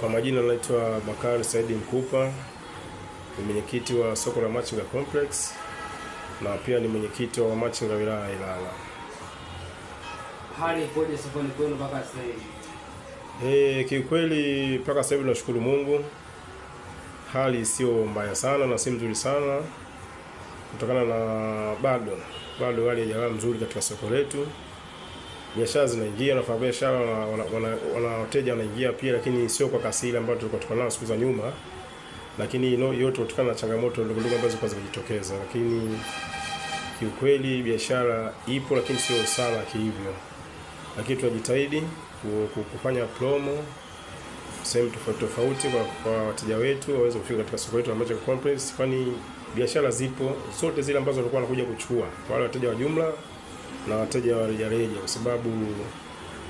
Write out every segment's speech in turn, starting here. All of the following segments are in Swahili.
Kwa majina naitwa Bakari Saidi Mkupa, ni mwenyekiti wa soko la Machinga Complex na pia ni mwenyekiti wa Machinga wilaya ya Ilala. Hali ikoje sokoni kwenu mpaka sasa hivi? Kiukweli mpaka sasa hivi tunashukuru Mungu. Hali sio mbaya sana na si nzuri sana kutokana na bado hali haijawa nzuri katika soko letu. Biashara zinaingia na biashara wana wateja wanaingia pia, lakini sio kwa kasi ile ambayo tulikuwa nayo siku za nyuma. Lakini yote kutokana na changamoto ndogo ndogo ambazo kwanza kujitokeza. Lakini kiukweli biashara ipo, lakini sio sana kihivyo. Lakini tunajitahidi kufanya promo sehemu tofauti kwa wateja wetu waweze kufika katika soko letu la Machinga Complex, kwani biashara zipo zote zile ambazo walikuwa wanakuja kuchukua, wale wateja wa jumla na wateja wa rejareja, kwa sababu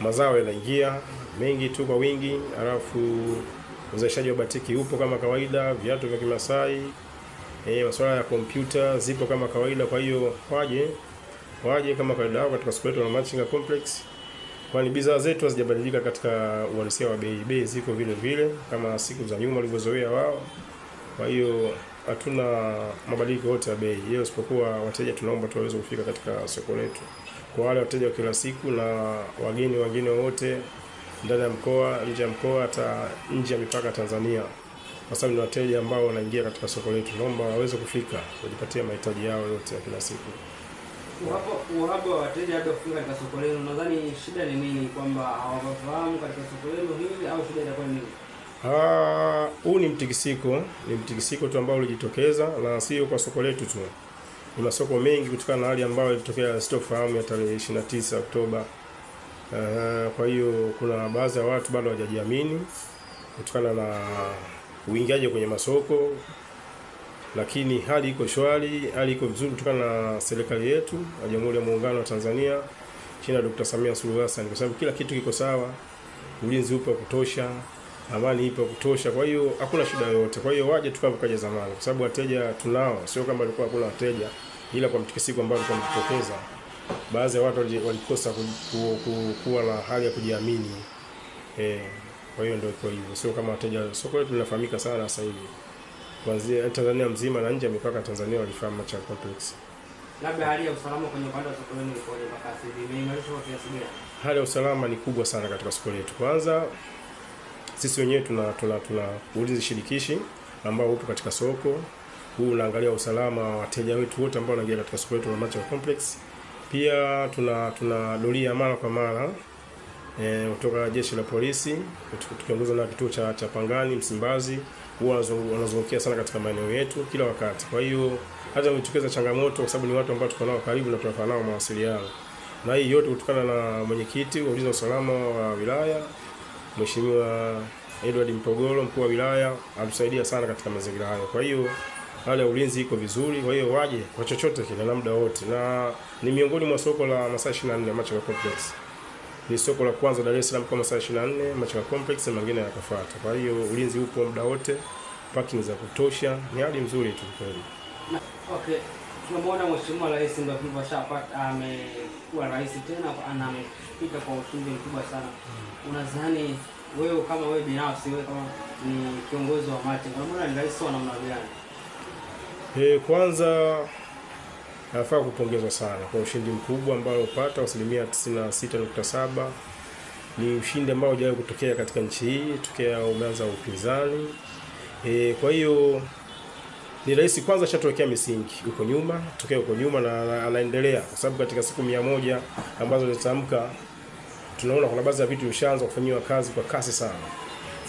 mazao yanaingia mengi tu kwa wingi. Alafu uzalishaji wa batiki upo kama kawaida, viatu vya Kimasai, masuala ya kompyuta zipo kama kawaida. Kwa hiyo waje kama kawaida yao katika soko letu la Machinga Complex, kwani bidhaa zetu hazijabadilika katika uhalisia wa bei ziko vile vile kama siku za nyuma walivyozoea wao. Kwa hiyo hatuna mabadiliko yote ya bei hiyo, isipokuwa wateja tunaomba tuweze kufika katika soko letu. Kwa wale wateja wa kila siku na wageni wote ndani ya mkoa, nje ya mkoa, hata nje ya mipaka Tanzania, kwa sababu ni wateja ambao wanaingia katika soko letu, naomba waweze kufika kujipatia mahitaji yao yote ya kila siku. Uhaba wa wateja hadi kufika katika soko lenu, nadhani shida ni nini? Kwamba hawafahamu katika soko lenu hili, au shida inakuwa nini? Huu ni mtikisiko tu ambao ulijitokeza, na sio kwa soko letu tu. Ni masoko mengi kutokana na hali ambayo ilitokea sitofahamu ya tarehe 29 Oktoba. Kwa hiyo kuna baadhi ya watu bado hawajajiamini kutokana na uingiaji kwenye masoko, lakini hali iko shwari, hali iko vizuri kutokana na serikali yetu ya Jamhuri ya Muungano wa Tanzania chini ya Dr. Samia Suluhu Hassan, kwa sababu kila kitu kiko sawa, ulinzi upo kutosha, amani ipo kutosha. Kwa hiyo hakuna shida yoyote. Kwa hiyo waje tukaje zamani, kwa sababu wateja tunao, sio kama walikuwa hakuna wateja, ila kwa mtikisiko ambao ulikuwa unatokeza, baadhi ya watu walikosa kuwa na hali ya kujiamini. Kwa hiyo ndio iko hivyo, sio kama wateja. Soko letu linafahamika sana sasa hivi, kuanzia Tanzania mzima na nje ya mipaka Tanzania walifahamu Machinga Complex. Labda hali ya usalama kwenye upande wa soko lenu ikoje mpaka sasa hivi? Imeimarishwa kwa kiasi gani? Hali ya usalama ni kubwa sana katika soko letu. Kwanza sisi wenyewe tuna ulinzi shirikishi ambao upo katika soko. Huu unaangalia usalama wa wateja wetu wote ambao wanaingia katika soko letu la Machinga Complex. Pia tuna doria mara kwa mara kutoka jeshi la polisi tukiongozwa na kituo cha Pangani Msimbazi, huwa wanazungukia sana katika maeneo yetu kila wakati. Kwa hiyo hata ukitokeza changamoto, kwa sababu ni watu ambao tuko nao karibu na tunafanya nao mawasiliano, na hii yote kutokana na mwenyekiti wa ulinzi na usalama wa wilaya Mheshimiwa Edward Mpogolo, mkuu wa wilaya, atusaidia sana katika mazingira hayo. Kwa hiyo hali ya ulinzi iko vizuri. Kwa hiyo waje kwa chochote kile na muda wote, na ni miongoni mwa soko la masaa 24 Machinga Complex. Ni soko la kwanza Dar es Salaam kwa masaa 24 Machinga Complex, na mengine yakafuata. Kwa hiyo ulinzi upo muda wote, parking za kutosha, ni hali nzuri tu kweli. Okay, tunamwona Mheshimiwa Rais ndio hivyo ashapata, amekuwa rais tena na amefika kwa ushindi mkubwa sana. Unadhani wewe kama wewe binafsi, wewe kama ni kiongozi wa Machinga, unaona ni rais wa namna gani? Kwanza nafaa kupongezwa sana kwa ushindi mkubwa ambao upata 96.7. Ni ushindi ambao hujawahi kutokea katika nchi hii tokea umeanza upinzani. Kwa hiyo ni rais kwanza shatokea misingi huko nyuma na anaendelea, kwa sababu katika siku 100 ambazo zilitamka tunaona kuna baadhi ya vitu vishaanza kufanywa kazi kwa kasi sana,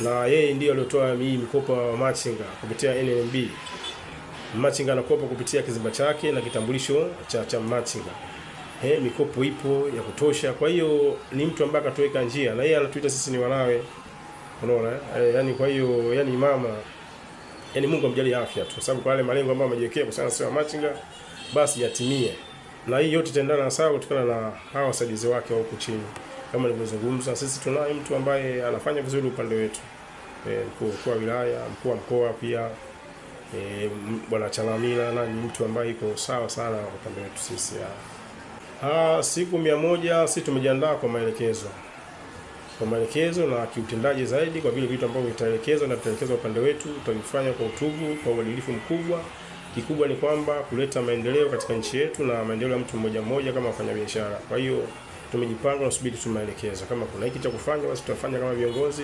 na yeye ndiye aliyotoa hii mikopo wa Machinga kupitia NMB. Machinga anakopa kupitia kizimba chake na kitambulisho cha Machinga. Mikopo ipo ya kutosha. Kwa hiyo ni mtu ambaye akatoweka njia, na yeye anatuita sisi ni wanawe, unaona. Kwa hiyo mama, Mungu amjalie afya tu, kwa sababu kwa wale malengo ambayo amejiwekea kwa sana Machinga basi yatimie, na hii yote itaendana sawa kutokana na hawa wasaidizi wake wa huko chini. Kama nilivyozungumza, sisi tunaye mtu ambaye anafanya vizuri upande wetu, mkuu wa wilaya, mkuu wa mkoa pia, Bwana Chalamila, na ni mtu ambaye iko sawa sana upande wetu sisi. Siku 100 sisi tumejiandaa kwa maelekezo. kwa maelekezo na kiutendaji zaidi, kwa vile vitu ambavyo vitaelekezwa na tutaelekezwa upande wetu tutavifanya kwa utubu, kwa uadilifu mkubwa. Kikubwa ni kwamba kuleta maendeleo katika nchi yetu na maendeleo ya mtu mmoja mmoja kama wafanyabiashara. Kwa hiyo tumejipanga na subiri tu maelekezo. Kama kuna hiki cha kufanya, basi tutafanya kama viongozi,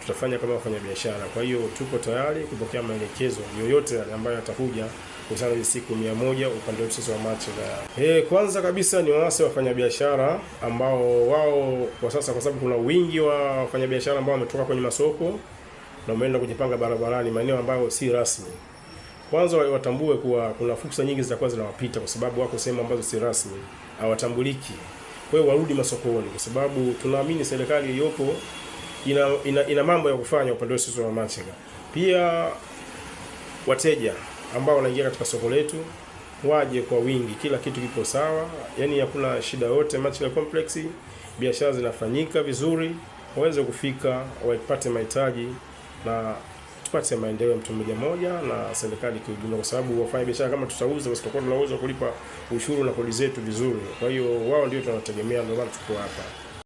tutafanya kama wafanyabiashara. Kwa hiyo tuko tayari kupokea maelekezo yoyote ambayo yatakuja kuhusiana na siku 100 upande wetu sisi wa machinga. Kwanza kabisa ni waase wafanyabiashara ambao wao kwa sasa, kwa sababu kuna wingi wa wafanyabiashara ambao wametoka kwenye masoko na wameenda kujipanga barabarani maeneo ambayo si rasmi. Kwanza watambue kuwa kuna fursa nyingi zitakuwa zinawapita kwa sababu wako sehemu ambazo si rasmi, hawatambuliki. Kwa hiyo warudi masokoni, kwa sababu tunaamini serikali iliyopo ina mambo ya kufanya upande wetu sisi wa machinga. Pia wateja ambao wanaingia katika soko letu waje kwa wingi, kila kitu kipo sawa, yani hakuna shida yote. Machinga Complex biashara zinafanyika vizuri, waweze kufika wapate mahitaji na tupate maendeleo mtu mmoja mmoja na serikali kwa ujumla, kwa sababu wafanya biashara kama tutauza, basi tutakuwa tunaweza kulipa ushuru na kodi zetu vizuri. Kwa hiyo wao ndio tunategemea, ndio maana tuko hapa.